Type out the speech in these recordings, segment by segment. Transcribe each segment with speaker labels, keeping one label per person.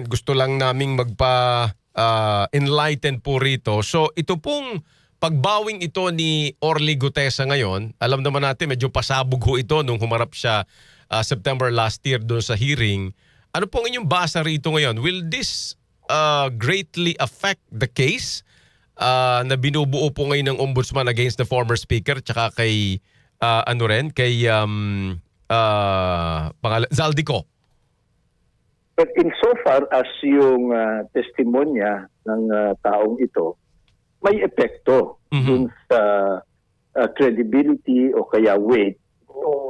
Speaker 1: Gusto lang naming enlighten po rito. So ito pong pagbawing ito ni Orly Gutesa ngayon, alam naman natin medyo pasabog ho ito nung humarap siya September last year doon sa hearing. Ano pong inyong basa rito ngayon? Will this greatly affect the case na binubuo po ngayon ng Ombudsman against the former speaker tsaka kay Zaldico?
Speaker 2: But insofar as yung testimonya ng taong ito, may epekto dun sa credibility o kaya weight ng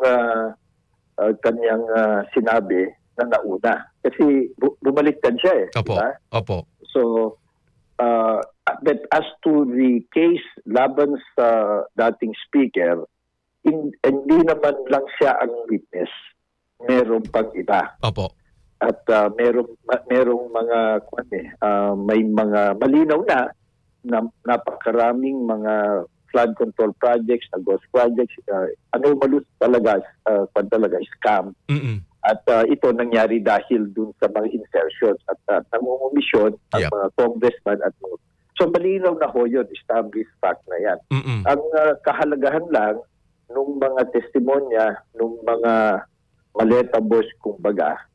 Speaker 2: kanyang sinabi na nauna. Kasi bumaliktad siya eh.
Speaker 1: Opo,
Speaker 2: diba?
Speaker 1: opo.
Speaker 2: So, but as to the case laban sa dating speaker, hindi naman lang siya ang witness. Meron pang iba.
Speaker 1: Opo.
Speaker 2: At merong mga may mga malinaw na napakaraming mga flood control projects, ghost projects, anomalous talaga, scam. At ito nangyari dahil dun sa mga insertions at nangungumisyon ang mga congressman at mga. So malinaw na ho yun, established fact na yan. Ang kahalagahan lang nung mga testimonya, nung mga maleta boss kumbaga,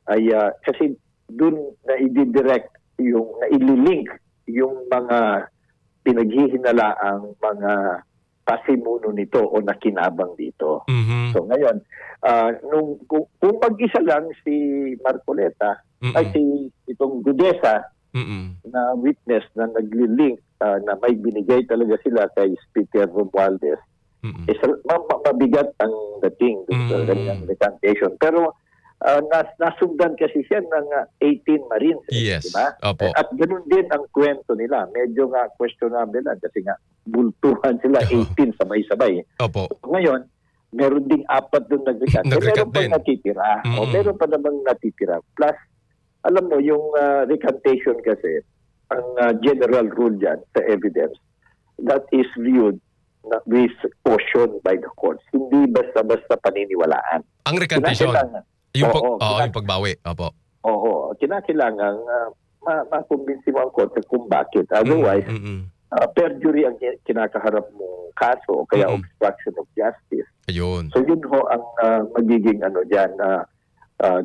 Speaker 2: ay kasi dun na i-direct yung na ililink yung mga pinaghihinalaang mga pasimuno nito o nakinabang dito. So ngayon, kung mag-isa lang si Marcoleta ay si itong Gutesa na witness na nagli-link na may binigay talaga sila kay Speaker Romualdez, mabigat ang dating dun sa kanyang recantation. Pero nasundan kasi siya ng 18 Marines.
Speaker 1: Yes.
Speaker 2: Diba?
Speaker 1: Opo.
Speaker 2: At ganun din ang kwento nila. Medyo nga questionable lang kasi nga bultuhan sila 18 sabay-sabay.
Speaker 1: Opo.
Speaker 2: So, ngayon, meron ding 4 doon nag-recant. Meron pa natitira. O meron pa namang natitira. Plus, alam mo, yung recantation kasi, ang general rule dyan sa evidence, that is viewed with caution by the courts. Hindi basta-basta paniniwalaan.
Speaker 1: Ang recantation? Yung pagbawi. Opo.
Speaker 2: Oo. Kinakailangan makumbinsi mo ang korte kung bakit. Otherwise, perjury ang kinakaharap mong kaso o kaya obstruction of justice.
Speaker 1: Ayun.
Speaker 2: So yun ho ang magiging dyan.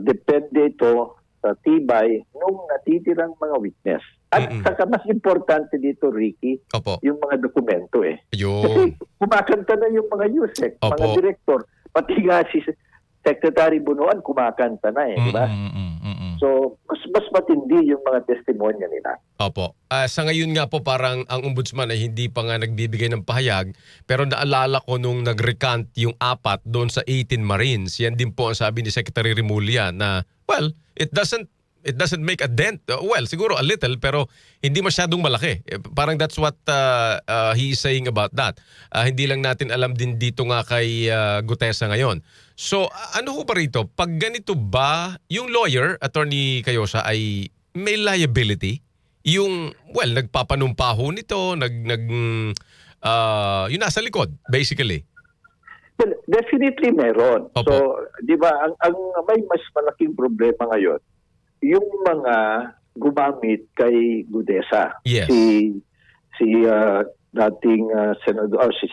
Speaker 2: Depende ito sa tibay nung natitirang mga witness. At saka mas importante dito, Ricky, yung mga dokumento eh.
Speaker 1: Ayun.
Speaker 2: Kasi kumakanta na yung mga USEC, mga director, pati nga si Secretary Bunuan kumakanta na eh, di ba? So, mas matindi yung mga testimonya nila.
Speaker 1: Opo. Sa ngayon nga po parang ang ombudsman ay hindi pa nga nagbibigay ng pahayag, pero naalala ko nung nag-recant yung 4 doon sa 18 Marines, yan din po ang sabi ni Secretary Remulla na, well, it doesn't make a dent. Well, siguro a little, pero hindi masyadong malaki. Parang that's what he is saying about that. Hindi lang natin alam din dito nga kay Gutesa ngayon. So, ano ho ba rito? Pag ganito ba, yung lawyer, Attorney Cayosa, ay may liability? Yung, well, nagpapanumpa ho nito, yung nasa likod, basically.
Speaker 2: Well, definitely meron.
Speaker 1: Opo.
Speaker 2: So, di ba, ang may mas malaking problema ngayon, yung mga gumamit kay Gutesa.
Speaker 1: Yes.
Speaker 2: Si dating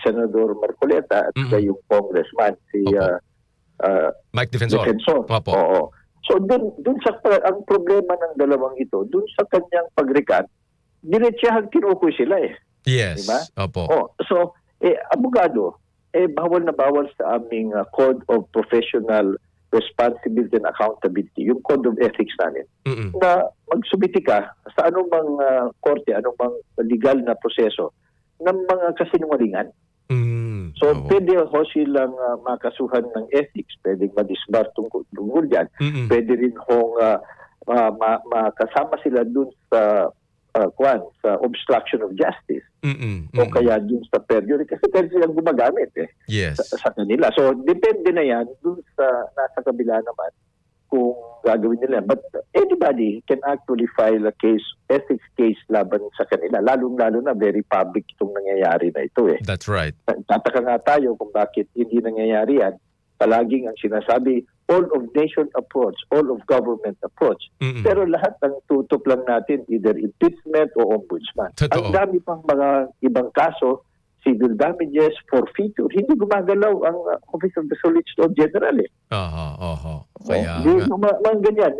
Speaker 2: Senador Marcoleta at yung congressman, si
Speaker 1: Mike Defensor. Opo.
Speaker 2: Oo. So, dun sa ang problema ng dalawang ito, dun sa kanyang pag-recant, diretsahan kinukoy sila eh.
Speaker 1: Yes.
Speaker 2: Diba?
Speaker 1: Opo.
Speaker 2: So, abogado, bawal na bawal sa aming Code of Professional Responsibility and Accountability, yung Code of Ethics namin, na magsubiti ka sa anumang korte, anumang legal na proseso ng mga kasinungalingan. So, pwede ho silang makasuhan ng ethics, pwedeng madisbar tungkol dyan. Pwede rin hong makasama sila dun sa sa obstruction of justice. O kaya dun sa perjury. Kasi pwede silang gumagamit sa kanila. So, depende na yan dun sa nasa kabila naman kung gagawin nila. But anybody can actually file a case, ethics case laban sa kanila. Lalong-lalo na very public itong nangyayari na ito
Speaker 1: That's right.
Speaker 2: Tataka nga tayo kung bakit hindi nangyayari yan. Palaging ang sinasabi, all of nation approach, all of government approach.
Speaker 1: Mm-mm.
Speaker 2: Pero lahat ng tutok lang natin either impeachment o ombudsman.
Speaker 1: Totoo.
Speaker 2: Ang dami pang mga ibang kaso, civil damages, forfeiture. Hindi gumagalaw ang Office of the Solicitor General eh.
Speaker 1: Aha. Kaya
Speaker 2: Hindi,
Speaker 1: nga.
Speaker 2: mga ganyan.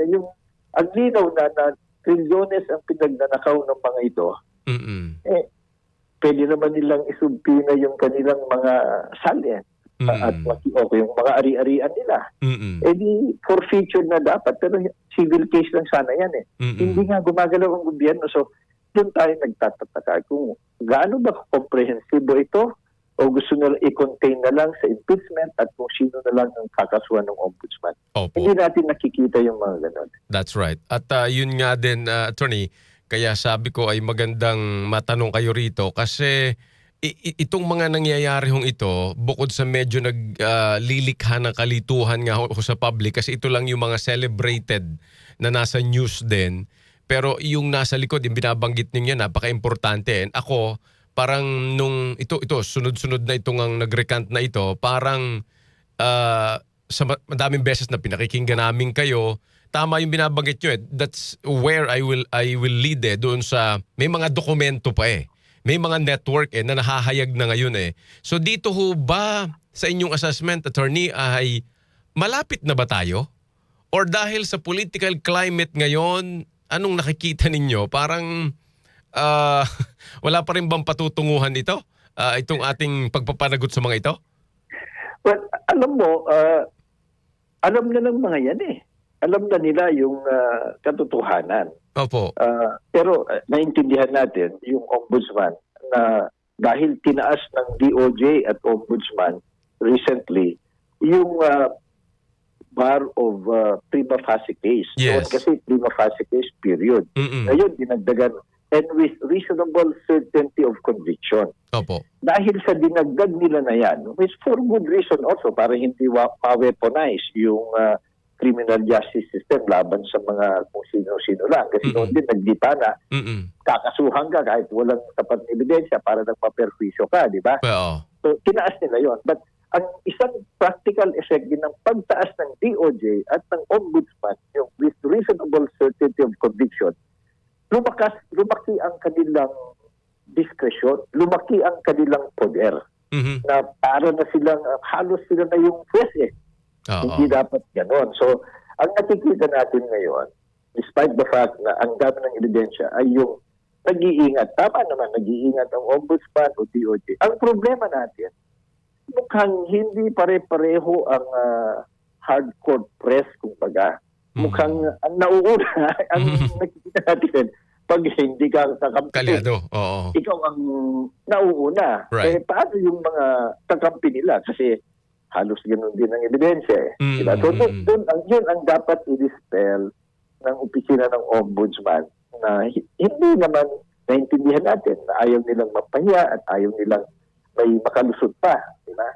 Speaker 2: Ang linaw na trilyones ang pinagnanakaw ng mga ito,
Speaker 1: Mm-mm.
Speaker 2: pwede naman nilang isumpina yung kanilang mga sali at yung mga ari-arian nila.
Speaker 1: Mm-mm.
Speaker 2: Di forfeiture na dapat, pero civil case lang sana yan eh.
Speaker 1: Mm-mm.
Speaker 2: Hindi nga gumagalaw ang gobyerno. So, doon tayo nagtatataka kung gaano ba komprehensibo ito o gusto nila i-contain na lang sa impeachment at kung sino na lang ang kakasuhan ng ombudsman.
Speaker 1: Opo.
Speaker 2: Hindi natin nakikita yung mga ganon.
Speaker 1: That's right. At yun nga din, attorney, kaya sabi ko ay magandang matanong kayo rito kasi itong mga nangyayari hong ito, bukod sa medyo naglilikha ng kalituhan nga ho sa public kasi ito lang yung mga celebrated na nasa news din. Pero yung nasa likod, yung binabanggit ninyo, napaka-importante. And ako, parang nung ito sunod-sunod na itong ang nag-recant na ito, parang sa madaming beses na pinakikinggan namin kayo, tama yung binabanggit nyo eh. That's where I will lead doon sa may mga dokumento pa eh. May mga network na nahahayag na ngayon eh. So dito ho ba sa inyong assessment, attorney, ay malapit na ba tayo? Or dahil sa political climate ngayon, anong nakikita ninyo? Parang wala pa rin bang patutunguhan ito? Itong ating pagpapanagot sa mga ito?
Speaker 2: Well, alam mo, alam na ng mga yan eh. Alam na nila yung katotohanan.
Speaker 1: Opo.
Speaker 2: Pero naintindihan natin yung ombudsman na dahil tinaas ng DOJ at ombudsman recently yung bar of prima facie case.
Speaker 1: Yes.
Speaker 2: Noon kasi prima facie case period.
Speaker 1: Mm-mm.
Speaker 2: Ngayon dinagdagan and with reasonable certainty of conviction.
Speaker 1: Opo.
Speaker 2: Dahil sa dinagdag nila na yan, which for good reason also para hindi ma-weaponize yung criminal justice system laban sa mga kung sino-sino lang. Kasi noon din nagdipa na kakasuhan ka kahit walang tapat na ebidensya para nagpaperwisyo ka, di ba?
Speaker 1: Oo.
Speaker 2: So, tinaas nila yon. But ang isang practical effect din ng pagtaas ng DOJ at ng ombudsman, yung with reasonable certainty of conviction, lumaki ang kanilang diskresyon, lumaki ang kanilang poder.
Speaker 1: Mhm.
Speaker 2: Na para na silang, halos sila na yung press eh.
Speaker 1: Oo.
Speaker 2: Hindi dapat gano'n. So, ang nakikita natin ngayon, despite the fact na ang dami ng ebidensya ay yung nag-iingat. Tama naman, nag-iingat ang ombudsman o DOJ. Ang problema natin, mukhang hindi pare-pareho ang hardcore press, kumbaga. Mukhang ang nauuna, ang nakikita natin, pag hindi ka kakampi,
Speaker 1: Kalyado. Oo.
Speaker 2: ikaw ang nauuna.
Speaker 1: Right.
Speaker 2: Paano yung mga kakampi nila? Kasi halos ganun din ang ebidensya eh. Diba? So yun ang dapat i-dispel ng opisina ng ombudsman na hindi naman naintindihan natin na ayaw nilang mapahiya at ayaw nilang may makalusot pa. Diba?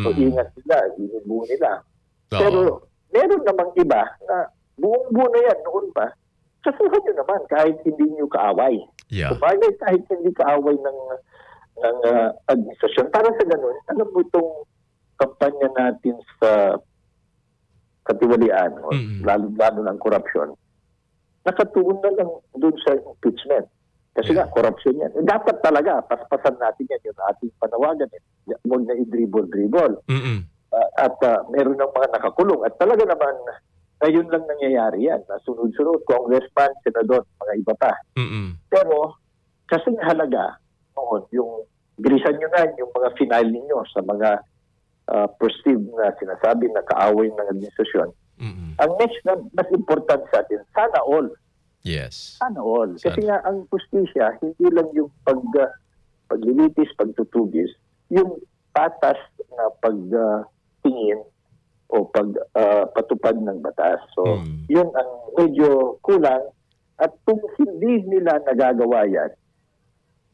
Speaker 2: So ingat sila, inibuo nila.
Speaker 1: Oo.
Speaker 2: Pero meron namang iba na buong-buo na yan noon pa. Kasuhan nyo naman kahit hindi nyo kaaway.
Speaker 1: Yeah.
Speaker 2: Kumagay kahit hindi kaaway ng administrasyon. Para sa ganun, alam mo itong kampanya natin sa katiwalian, lalo ng korupsyon, nakatuon na lang doon sa impeachment. Kasi nga, korupsyon yan. Dapat talaga, paspasan natin yan yung ating panawagan. Huwag na i-dribble-dribble. At meron ng mga nakakulong. At talaga naman, ngayon lang nangyayari yan. Sunod-sunod, congressman, senador, mga iba pa. Pero, kasing halaga noon, yung bilisan nyo na yung mga final ninyo sa mga perceived na sinasabi na kaaway ng administrasyon. Ang next na mas important sa atin, sana all.
Speaker 1: Yes.
Speaker 2: Sana all. Kasi nga ang justisya, hindi lang yung paglilitis, pagtutugis, yung patas na pagtingin o patupad ng batas. So, yun ang medyo kulang. At kung hindi nila nagagawa yan,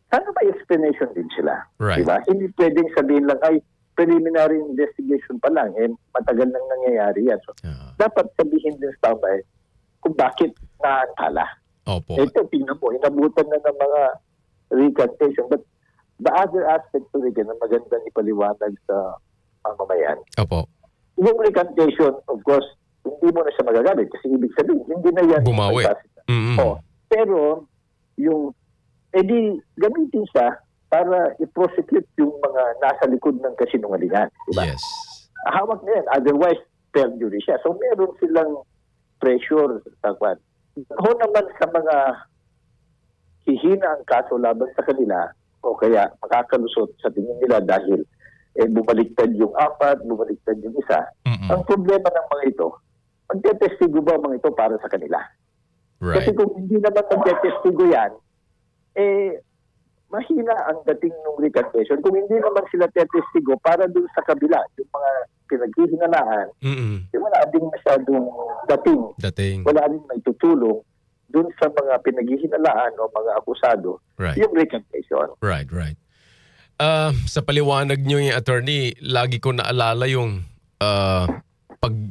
Speaker 2: sana may explanation din sila.
Speaker 1: Right.
Speaker 2: Diba? Hindi pwedeng sabihin lang, ay, preliminary investigation pa lang, matagal nang nangyayari yan. So, dapat sabihin din sa tao kung bakit naantala.
Speaker 1: Opo.
Speaker 2: Ito, tingnan mo, inabutan na ng mga recantation. But the other aspect to rin na magandang ipaliwanag sa mamamayan,
Speaker 1: Opo.
Speaker 2: yung recantation, of course, hindi mo na siya magagamit kasi ibig sabihin, hindi na yan.
Speaker 1: Bumawi. Mm-mm.
Speaker 2: Pero, yung, edi, gamitin siya para i-prosecute yung mga nasa likod ng kasinungalingan. Diba?
Speaker 1: Yes.
Speaker 2: Hawak na yan. Otherwise, perjury siya. So, meron silang pressure sa kwan. Ako naman sa mga hihina ang kaso laban sa kanila o kaya makakalusot sa tingin nila dahil bumaliktad yung 4, bumaliktad yung 1.
Speaker 1: Mm-mm.
Speaker 2: Ang problema ng mga ito, magtetestigo ba mga ito para sa kanila? Kasi
Speaker 1: Right.
Speaker 2: kung hindi naman magtetestigo yan, mahina ang dating ng recantation. Kung hindi naman sila tetestigo para dun sa kabila, yung mga pinaghihingalaan,
Speaker 1: Mm-mm.
Speaker 2: wala din masyadong
Speaker 1: Dating.
Speaker 2: wala din may tutulong dun sa mga pinaghihinalaan o mga akusado,
Speaker 1: Right.
Speaker 2: yung recantation.
Speaker 1: Right. Sa paliwanag nyo yung attorney, lagi ko naalala yung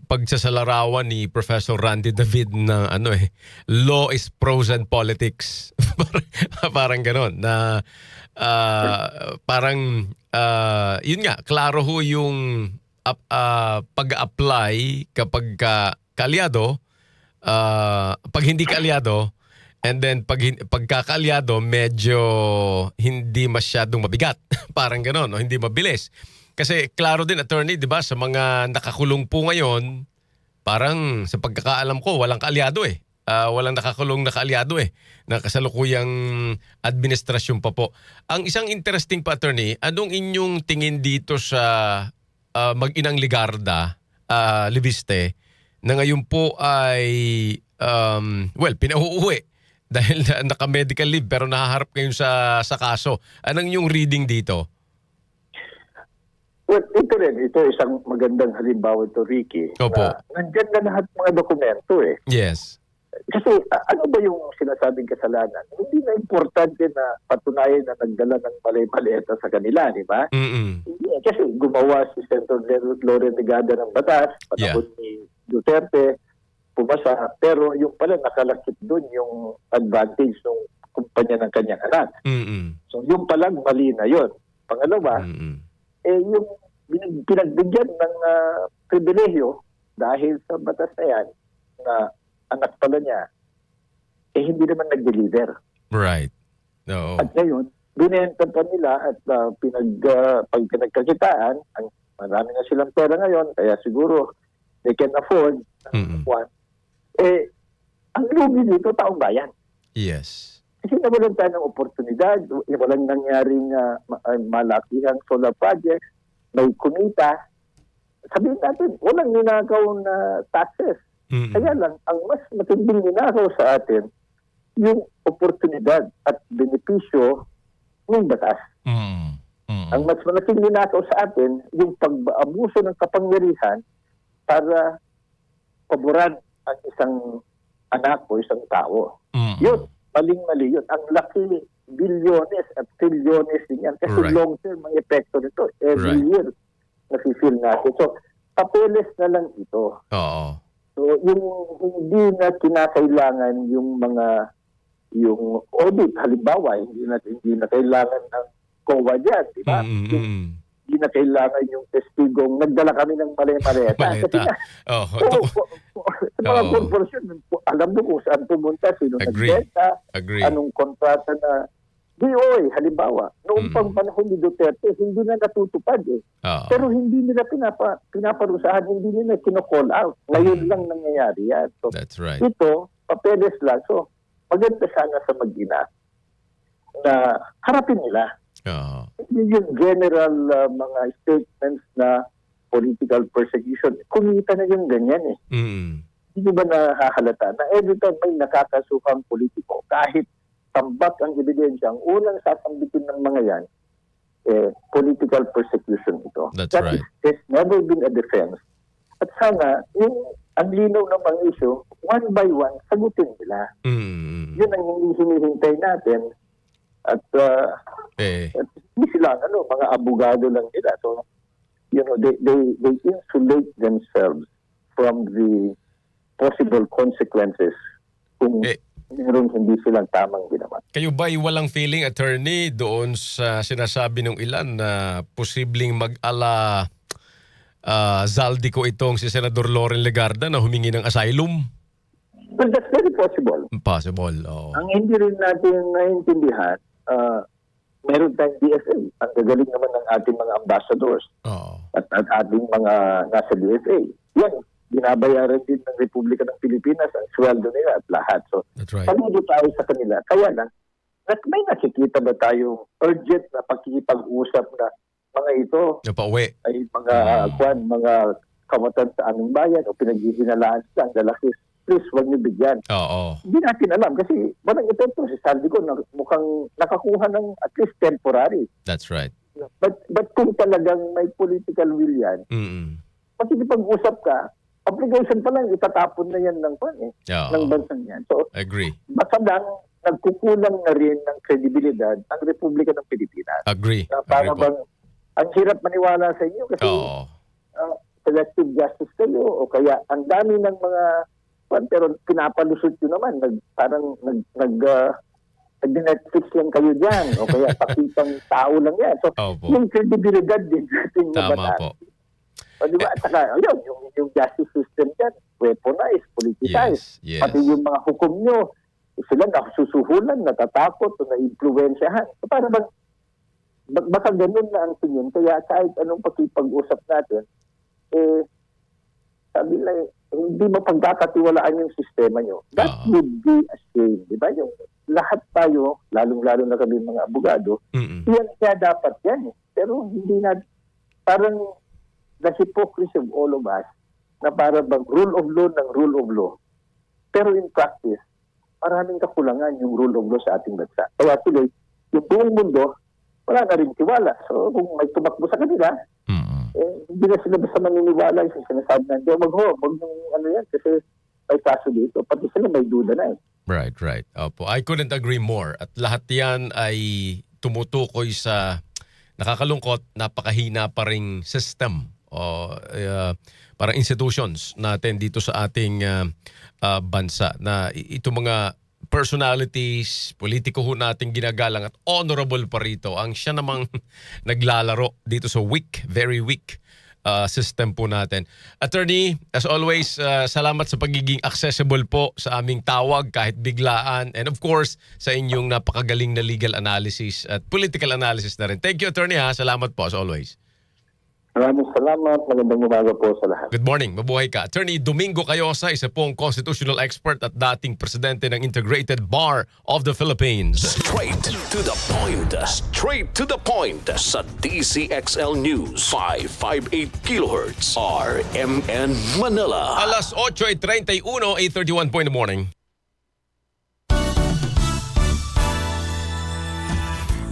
Speaker 1: pagsasalarawan ni Professor Randy David ng law is prose and politics. Parang ganon na parang yun nga, klaro ho yung pag-apply kapag kaalyado, pag hindi kaalyado, and then pagkakaalyado, medyo hindi masyadong mabigat. Parang gano'n, no? Hindi mabilis. Kasi klaro din, attorney, di ba, sa mga nakakulong po ngayon, parang sa pagkakaalam ko, walang kaalyado eh. Walang nakakulong na kaalyado eh. Na kasalukuyang administrasyon pa po. Ang isang interesting pa, attorney, anong inyong tingin dito sa mag-inang Ligarda, Libiste, na ngayon po ay, pinauuwi dahil naka-medical leave pero nahaharap ngayon sa kaso. Anong yung reading dito?
Speaker 2: Well, ito isang magandang halimbawa ito, Ricky.
Speaker 1: Opo.
Speaker 2: Nandyan na lahat mga dokumento eh.
Speaker 1: Yes.
Speaker 2: Kasi ano ba yung sinasabing kasalanan? Hindi na importante na patunayan na nagdala ng mali-maleta sa kanila, di ba?
Speaker 1: Mm-mm.
Speaker 2: Hindi, kasi gumawa si Senator Loren Negada ng batas, panahon ni Duterte, pumasa, pero yung pala nakalakip doon yung advantage ng kumpanya ng kanyang anak.
Speaker 1: Mm-mm.
Speaker 2: So yung palang mali na yun. Pangalawa,
Speaker 1: Mm-mm.
Speaker 2: yung pinagbigyan ng pribilehyo dahil sa batas na yan na anak pala niya, hindi naman nag-deliver.
Speaker 1: Right. No.
Speaker 2: At ngayon, binenta pa nila at pag pinagkakitaan, marami na silang pera ngayon, kaya siguro they can afford one. Ang lugi dito, taong bayan.
Speaker 1: Yes.
Speaker 2: Kasi nawalan tayo ng oportunidad, walang nangyaring malakihang solar project, may kumita. Sabihin natin, walang ninakaw na taxes.
Speaker 1: Mm-mm.
Speaker 2: Kaya lang, ang mas matinding ninakaw sa atin, yung oportunidad at benepisyo ng batas.
Speaker 1: Mm-mm. Mm-mm.
Speaker 2: Ang mas malaking ninakaw sa atin, yung pag-abuso ng kapangyarihan para paboran ang isang anak o isang tao.
Speaker 1: Mm-mm.
Speaker 2: Yun, maling-mali yun. Ang laki, bilyones at trilyones din yan. Kasi
Speaker 1: Right.
Speaker 2: long-term ang epekto nito. Every
Speaker 1: Right.
Speaker 2: year, nafe-feel natin. So, papeles na lang ito.
Speaker 1: Oo.
Speaker 2: So, yung hindi na kinakailangan yung audit, halimbawa, hindi na kailangan ng COA dyan, di ba?
Speaker 1: Mm-mm.
Speaker 2: Hindi na kailangan yung testigong nagdala kami ng mali-maleta. Kasi
Speaker 1: Maleta.
Speaker 2: nga, sa mga
Speaker 1: Oo.
Speaker 2: korporasyon, alam mo kung saan pumunta, sino
Speaker 1: Agree.
Speaker 2: nagbenta,
Speaker 1: Agree.
Speaker 2: anong kontrata na DOA, halimbawa. Noong
Speaker 1: Mm.
Speaker 2: pang panahon ni Duterte, hindi na natutupad eh.
Speaker 1: Oo.
Speaker 2: Pero hindi nila pinaparusahan, hindi nila kino-call out. Ngayon lang nangyayari yan. So,
Speaker 1: That's right.
Speaker 2: ito, papeles lang. So, maganda sana sa mag-ina na harapin nila.
Speaker 1: Oo.
Speaker 2: Hindi yung general mga statements na political persecution. Kumita na yung ganyan eh.
Speaker 1: Mm-mm.
Speaker 2: Hindi ba nahahalata na every time may nakakasukang politiko, kahit tambak ang ebidensya, ang unang sasambitin ng mga yan, political persecution ito.
Speaker 1: That's
Speaker 2: That
Speaker 1: right.
Speaker 2: has never been a defense. At sana, yung ang linaw ng mga issue, one by one, sagutin nila.
Speaker 1: Mm-mm.
Speaker 2: Yun ang hinihintay natin. At hindi sila, mga abogado lang nila. So, they insulate themselves from the possible consequences kung mayroong hindi silang tamang ginawa.
Speaker 1: Kayo ba'y walang feeling, attorney, doon sa sinasabi ng ilan na posibleng mag-ala Zaldico itong si Senador Loren Legarda na humingi ng asylum?
Speaker 2: Well, that's very possible.
Speaker 1: Possible. Oh.
Speaker 2: Ang hindi rin natin naiintindihan, meron tayong DSA. Ang gagaling naman ng ating mga ambassadors
Speaker 1: Oo.
Speaker 2: at ating mga nasa DSA. Yan, binabayaran din ng Republika ng Pilipinas ang sweldo nila at lahat. So,
Speaker 1: That's right.
Speaker 2: saludo tayo sa kanila. Kaya lang, may nakikita ba tayong urgent na pakikipag-usap na mga ito
Speaker 1: Napauwi.
Speaker 2: ay mga mga kamatan sa aming bayan o pinaghihinalaan sila ang lalaki. Please, huwag niyo bigyan.
Speaker 1: Oo.
Speaker 2: Hindi natin alam kasi walang epekto si Zaldico na mukhang nakakuha ng at least temporary.
Speaker 1: That's right.
Speaker 2: But kung talagang may political will yan,
Speaker 1: Mm-mm.
Speaker 2: makikipag-usap ka, obligation pa lang, itatapon na yan ng
Speaker 1: Oo.
Speaker 2: ng bansang yan. So,
Speaker 1: Agree.
Speaker 2: baka lang nagkukulang na rin ng kredibilidad ang Republika ng Pilipinas.
Speaker 1: Agree.
Speaker 2: Na para
Speaker 1: Agree po.
Speaker 2: bang, ang hirap maniwala sa inyo kasi
Speaker 1: Oo.
Speaker 2: selective justice kayo o kaya ang dami ng mga pero pinapalusot nyo naman. Parang nag-Netflix lang kayo dyan o kaya pakitang tao lang yan. So,
Speaker 1: Opo.
Speaker 2: yung credibilidad din natin
Speaker 1: Tama po.
Speaker 2: O di ba? At saka, yung justice system dyan, weaponized, politicized.
Speaker 1: Yes.
Speaker 2: Pati yung mga hukom nyo, sila nasusuhulan, natatakot, o na-influensyahan. So, para bang, baka ganun na ang tingin. Kaya kahit anong pakipag-usap natin, sabi lang, hindi mo pagkakatiwalaan yung sistema nyo. That would be a shame. Di ba? Yung lahat tayo, lalong-lalo na kami mga abogado, yan kaya dapat yan. Pero hindi na, parang the hypocrisy of all of us, na parang bang rule of law ng rule of law. Pero in practice, maraming kakulangan yung rule of law sa ating bansa. Kaya tuloy, yung buong mundo, wala na rin tiwala. So kung may tumakbo sa kanila, hindi na sila basta maniniwala yung sinasabi na, wag ano yan, kasi may kaso dito. Pati sila may duda na eh.
Speaker 1: Right. Opo. I couldn't agree more. At lahat yan ay tumutukoy sa nakakalungkot, napakahina pa ring system o parang institutions natin dito sa ating bansa na itong mga personalities, politiko ho natin ginagalang at honorable pa rito ang siya namang naglalaro dito sa very weak system po natin. Attorney, as always, salamat sa pagiging accessible po sa aming tawag kahit biglaan and of course sa inyong napakagaling na legal analysis at political analysis na rin. Thank you, Attorney. Salamat po as always.
Speaker 2: Maraming salamat. Magandang umaga po sa lahat.
Speaker 1: Good morning. Mabuhay ka. Attorney Domingo Cayosa, isa pong constitutional expert at dating presidente ng Integrated Bar of the Philippines.
Speaker 3: Straight to the point. Straight to the point. Sa DCXL News 558 kHz RMN Manila.
Speaker 1: Alas 8:31, 8:31 po in the morning.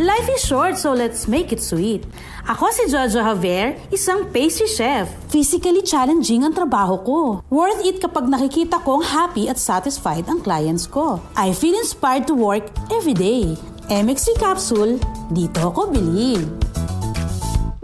Speaker 4: Life is short, so let's make it sweet. Ako si Jojo Javier, isang pastry chef. Physically challenging ang trabaho ko. Worth it kapag nakikita kong happy at satisfied ang clients ko. I feel inspired to work every day. MX3 capsule, dito ako believe.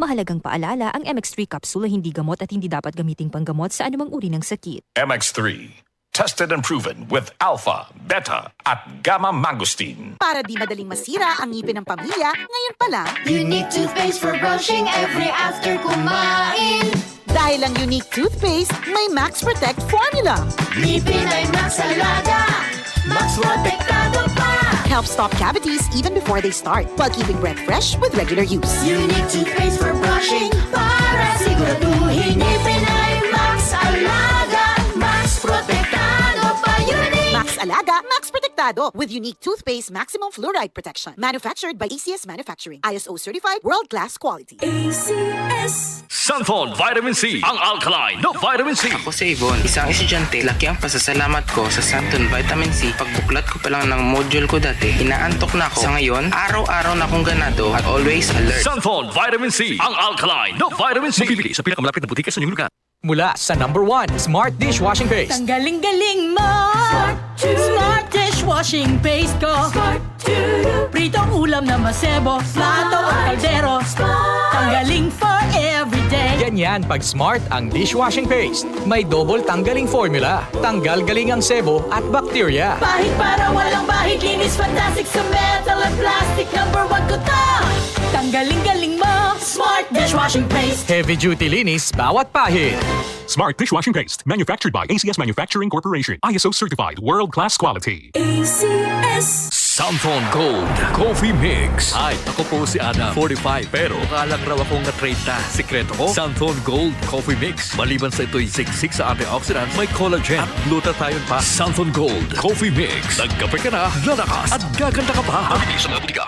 Speaker 5: Mahalagang paalala, ang MX3 capsule ay hindi gamot at hindi dapat gamiting panggamot sa anumang uri ng sakit.
Speaker 6: MX3, tested and proven with alpha, beta, at gamma mangosteen.
Speaker 7: Para di madaling masira ang ngipin ng pamilya, ngayon pa lang,
Speaker 8: Unique toothpaste for brushing every after kumain.
Speaker 7: dahil ang unique toothpaste may Max Protect formula.
Speaker 8: Ngipin ay Max Alaga, Max Protektado pa.
Speaker 7: Helps stop cavities even before they start, while keeping breath fresh with regular use.
Speaker 8: Unique toothpaste for brushing para siguraduhin ngipin ay Max Alaga, Max Protektado pa. Unique.
Speaker 7: Max Alaga, Max Protectado with unique toothpaste maximum fluoride protection. Manufactured by ACS Manufacturing. ISO certified world-class quality.
Speaker 6: Sunford Vitamin C, ang alkaline no vitamin C.
Speaker 9: Ako si Yvonne, isang estudyante. Laki ang pasasalamat ko sa Santon Vitamin C. Pagbuklat ko pa lang ng module ko dati, inaantok na ako. Sa ngayon, araw-araw na akong ganado at always alert.
Speaker 6: Sunford Vitamin C, ang alkaline no vitamin C. Mabibili sa pinakamalapit na butika sa inyong lugar.
Speaker 10: Mula sa #1 Smart Dishwashing Paste.
Speaker 4: Ang galing-galing mo! Smart dishwashing paste ko! Pritong ulam na masebo, plato o kaldero. Tanggaling for everyday.
Speaker 10: Ganyan pag Smart ang dishwashing paste. May double tanggaling formula. Tanggal galing ang sebo at bakterya.
Speaker 4: Bahid para walang bahid, linis fantastic sa metal at plastic. #1 ko to! Tanggaling-galing mo! Smart
Speaker 8: dishwashing paste.
Speaker 10: Heavy duty linis bawat pahid.
Speaker 6: Smart dishwashing paste, manufactured by ACS Manufacturing Corporation. ISO certified, world-class quality.
Speaker 8: ACS.
Speaker 11: Santon Gold Coffee Mix. Hi, ako po si Adam, 45. Pero kalang raw akong na-30. Sikreto ko, Santon Gold Coffee Mix. Maliban sa ito'y siksik sa antioxidants, may collagen at glutathione pa. Santon Gold Coffee Mix. Nagkape ka na, lalakas at gaganda ka pa. Mabibili sa mga butika.